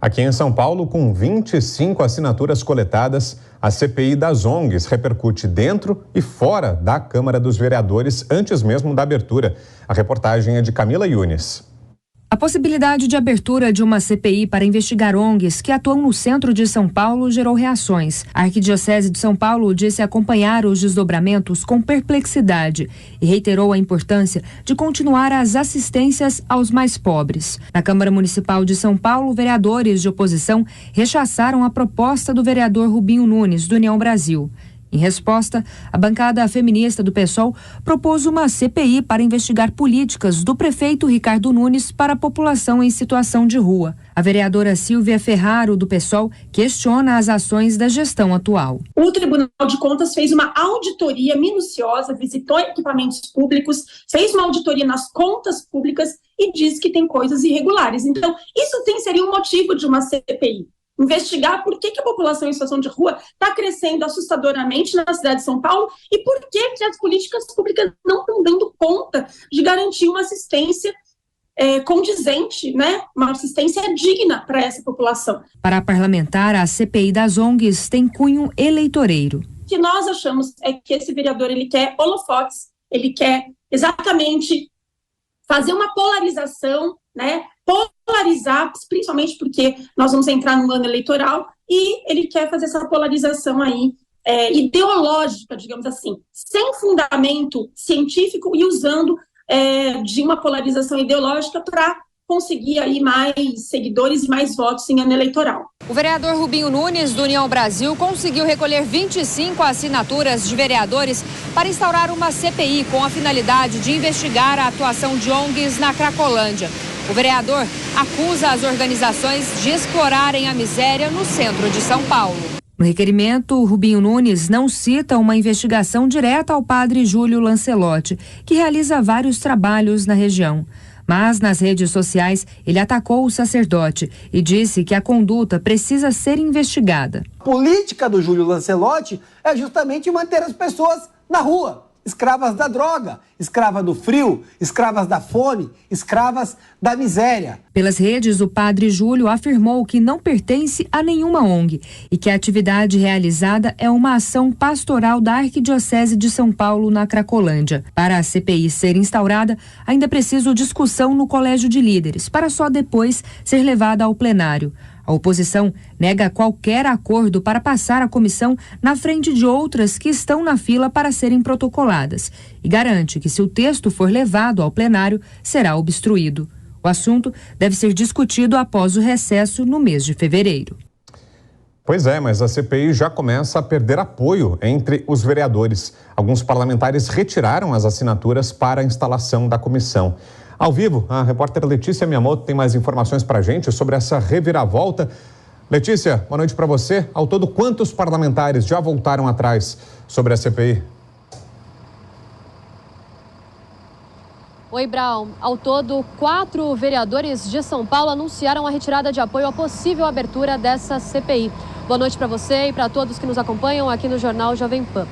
Aqui em São Paulo, com 25 assinaturas coletadas, a CPI das ONGs repercute dentro e fora da Câmara dos Vereadores antes mesmo da abertura. A reportagem é de Camila Yunes. A possibilidade de abertura de uma CPI para investigar ONGs que atuam no centro de São Paulo gerou reações. A Arquidiocese de São Paulo disse acompanhar os desdobramentos com perplexidade e reiterou a importância de continuar as assistências aos mais pobres. Na Câmara Municipal de São Paulo, vereadores de oposição rechaçaram a proposta do vereador Rubinho Nunes, do União Brasil. Em resposta, a bancada feminista do PSOL propôs uma CPI para investigar políticas do prefeito Ricardo Nunes para a população em situação de rua. A vereadora Silvia Ferraro, do PSOL, questiona as ações da gestão atual. O Tribunal de Contas fez uma auditoria minuciosa, visitou equipamentos públicos, fez uma auditoria nas contas públicas e diz que tem coisas irregulares. Então, isso seria um motivo de uma CPI. Investigar por que a população em situação de rua está crescendo assustadoramente na cidade de São Paulo e por que as políticas públicas não estão dando conta de garantir uma assistência condizente, né? Uma assistência digna para essa população. Para a parlamentar, a CPI das ONGs tem cunho eleitoreiro. O que nós achamos é que esse vereador ele quer holofotes, ele quer exatamente fazer uma polarização, né? Polarizar, principalmente porque nós vamos entrar no ano eleitoral, e ele quer fazer essa polarização aí ideológica, digamos assim, sem fundamento científico e usando de uma polarização ideológica para conseguir aí mais seguidores e mais votos em ano eleitoral. O vereador Rubinho Nunes, do União Brasil, conseguiu recolher 25 assinaturas de vereadores para instaurar uma CPI com a finalidade de investigar a atuação de ONGs na Cracolândia. O vereador acusa as organizações de explorarem a miséria no centro de São Paulo. No requerimento, Rubinho Nunes não cita uma investigação direta ao padre Júlio Lancelotti, que realiza vários trabalhos na região. Mas nas redes sociais, ele atacou o sacerdote e disse que a conduta precisa ser investigada. A política do Júlio Lancelotti é justamente manter as pessoas na rua. Escravas da droga, escravas do frio, escravas da fome, escravas da miséria. Pelas redes, o padre Júlio afirmou que não pertence a nenhuma ONG e que a atividade realizada é uma ação pastoral da Arquidiocese de São Paulo na Cracolândia. Para a CPI ser instaurada, ainda é preciso discussão no Colégio de Líderes, para só depois ser levada ao plenário. A oposição nega qualquer acordo para passar a comissão na frente de outras que estão na fila para serem protocoladas e garante que, se o texto for levado ao plenário, será obstruído. O assunto deve ser discutido após o recesso no mês de fevereiro. Pois é, mas a CPI já começa a perder apoio entre os vereadores. Alguns parlamentares retiraram as assinaturas para a instalação da comissão. Ao vivo, a repórter Letícia Miyamoto tem mais informações para a gente sobre essa reviravolta. Letícia, boa noite para você. Ao todo, quantos parlamentares já voltaram atrás sobre a CPI? Oi, Brown. Ao todo, 4 vereadores de São Paulo anunciaram a retirada de apoio à possível abertura dessa CPI. Boa noite para você e para todos que nos acompanham aqui no Jornal Jovem Pan.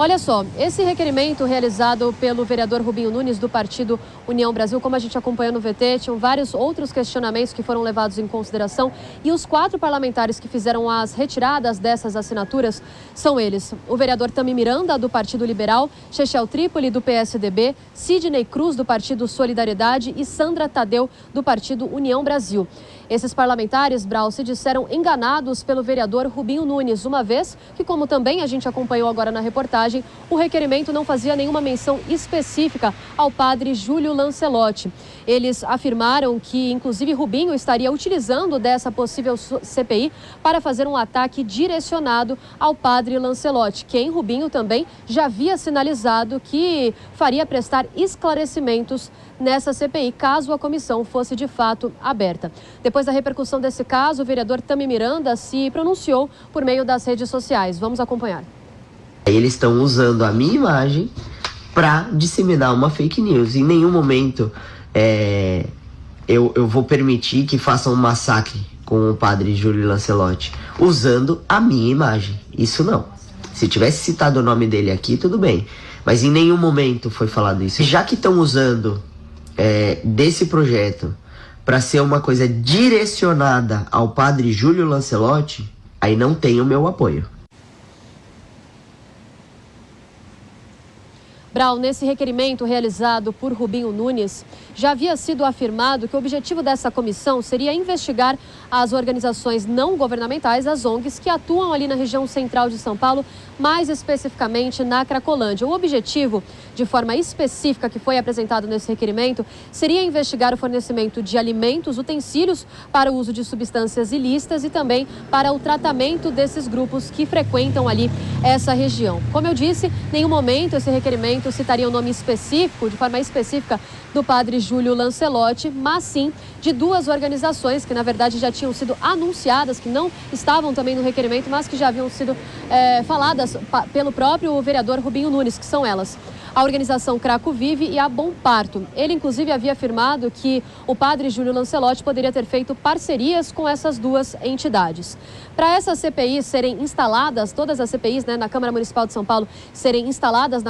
Olha só, esse requerimento realizado pelo vereador Rubinho Nunes do partido União Brasil, como a gente acompanhou no VT, tinham vários outros questionamentos que foram levados em consideração e os 4 parlamentares que fizeram as retiradas dessas assinaturas são eles: o vereador Tami Miranda, do Partido Liberal, Chechel Trípoli, do PSDB, Sidney Cruz, do Partido Solidariedade e Sandra Tadeu, do Partido União Brasil. Esses parlamentares, Brau, se disseram enganados pelo vereador Rubinho Nunes, uma vez que, como também a gente acompanhou agora na reportagem, o requerimento não fazia nenhuma menção específica ao padre Júlio Lancelotti. Eles afirmaram que, inclusive, Rubinho estaria utilizando dessa possível CPI para fazer um ataque direcionado ao padre Lancelotti, quem Rubinho também já havia sinalizado que faria prestar esclarecimentos nessa CPI, caso a comissão fosse de fato aberta. Depois da repercussão desse caso, o vereador Tami Miranda se pronunciou por meio das redes sociais. Vamos acompanhar. Eles estão usando a minha imagem para disseminar uma fake news. Em nenhum momento eu vou permitir que façam um massacre com o padre Júlio Lancelotti usando a minha imagem. Isso não. Se tivesse citado o nome dele aqui, tudo bem. Mas em nenhum momento foi falado isso. Já que estão usando desse projeto para ser uma coisa direcionada ao padre Júlio Lancelotti, aí não tem o meu apoio. Brau, nesse requerimento realizado por Rubinho Nunes, já havia sido afirmado que o objetivo dessa comissão seria investigar as organizações não governamentais, as ONGs, que atuam ali na região central de São Paulo, mais especificamente na Cracolândia. O objetivo, de forma específica, que foi apresentado nesse requerimento, seria investigar o fornecimento de alimentos, utensílios para o uso de substâncias ilícitas e também para o tratamento desses grupos que frequentam ali essa região. Como eu disse, em nenhum momento esse requerimento citaria um nome específico, de forma específica, do padre Júlio Lancelotti, mas sim de duas organizações que, na verdade, já tinham sido anunciadas, que não estavam também no requerimento, mas que já haviam sido faladas pelo próprio vereador Rubinho Nunes, que são elas: a organização Craco Vive e a Bom Parto. Ele, inclusive, havia afirmado que o padre Júlio Lancelotti poderia ter feito parcerias com essas duas entidades. Para essas CPIs serem instaladas, todas as CPIs, na Câmara Municipal de São Paulo, serem instaladas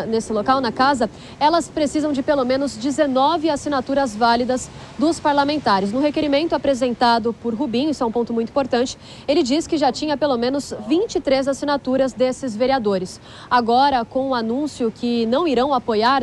nesse local, na casa, elas precisam de pelo menos 19 assinaturas válidas dos parlamentares. No requerimento apresentado por Rubinho, isso é um ponto muito importante, ele diz que já tinha pelo menos 23 assinaturas desses vereadores. Agora, com o anúncio que não irão apoiar,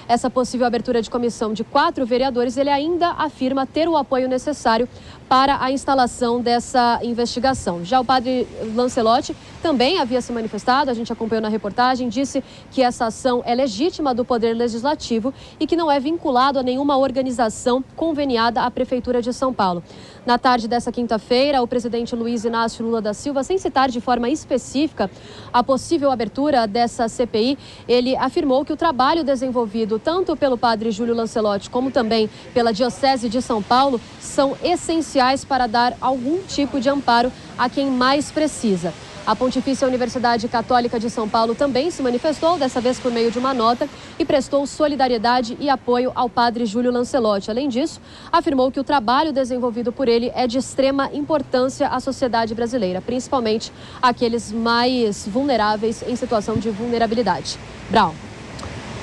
essa possível abertura de comissão de 4 vereadores, ele ainda afirma ter o apoio necessário para a instalação dessa investigação. Já o padre Lancelotti também havia se manifestado, a gente acompanhou na reportagem, disse que essa ação é legítima do Poder Legislativo e que não é vinculado a nenhuma organização conveniada à Prefeitura de São Paulo. Na tarde dessa quinta-feira, o presidente Luiz Inácio Lula da Silva, sem citar de forma específica a possível abertura dessa CPI, ele afirmou que o trabalho desenvolvido tanto pelo padre Júlio Lancelotti como também pela Diocese de São Paulo são essenciais para dar algum tipo de amparo a quem mais precisa. A Pontifícia Universidade Católica de São Paulo também se manifestou, dessa vez por meio de uma nota, e prestou solidariedade e apoio ao padre Júlio Lancelotti. Além disso, afirmou que o trabalho desenvolvido por ele é de extrema importância à sociedade brasileira, principalmente aqueles mais vulneráveis em situação de vulnerabilidade. Brau.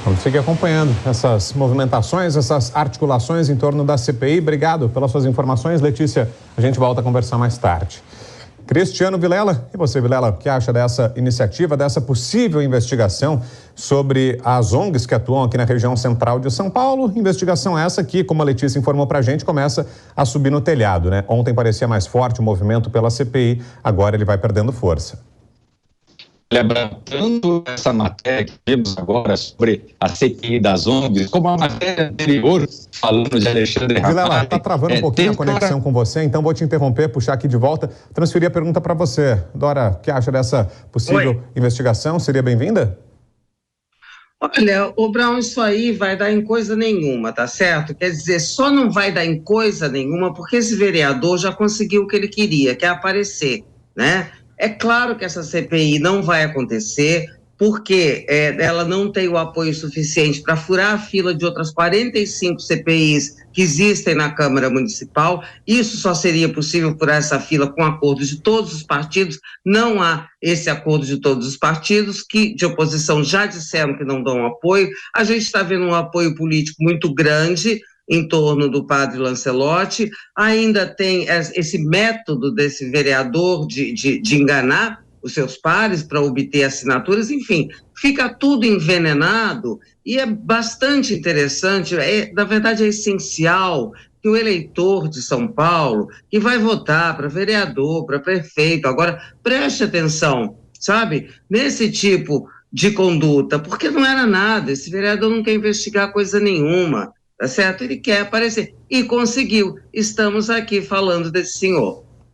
Vamos seguir acompanhando essas movimentações, essas articulações em torno da CPI. Obrigado pelas suas informações, Letícia. A gente volta a conversar mais tarde. Cristiano Vilela, e você, Vilela, o que acha dessa iniciativa, dessa possível investigação sobre as ONGs que atuam aqui na região central de São Paulo? Investigação essa que, como a Letícia informou pra gente, começa a subir no telhado, Ontem parecia mais forte o movimento pela CPI, agora ele vai perdendo força. Tanto essa matéria que vimos agora sobre a CPI das ONGs, como a matéria anterior falando de Alexandre Ramagem. Vilela, está travando um pouquinho a conexão com você, então vou te interromper, puxar aqui de volta, transferir a pergunta para você. Dora, o que acha dessa possível investigação? Seria bem-vinda? Olha, o Brown, isso aí vai dar em coisa nenhuma, tá certo? Quer dizer, só não vai dar em coisa nenhuma porque esse vereador já conseguiu o que ele queria, que é aparecer, É claro que essa CPI não vai acontecer, porque ela não tem o apoio suficiente para furar a fila de outras 45 CPIs que existem na Câmara Municipal. Isso só seria possível furar essa fila com acordo de todos os partidos. Não há esse acordo de todos os partidos, que de oposição já disseram que não dão apoio. A gente está vendo um apoio político muito grande em torno do padre Lancelotti. Ainda tem esse método desse vereador de enganar os seus pares para obter assinaturas, enfim, fica tudo envenenado e é bastante interessante, na verdade é essencial que o eleitor de São Paulo, que vai votar para vereador, para prefeito, agora preste atenção, sabe, nesse tipo de conduta, porque não era nada, esse vereador não quer investigar coisa nenhuma, tá certo? Ele quer aparecer. E conseguiu. Estamos aqui falando desse senhor.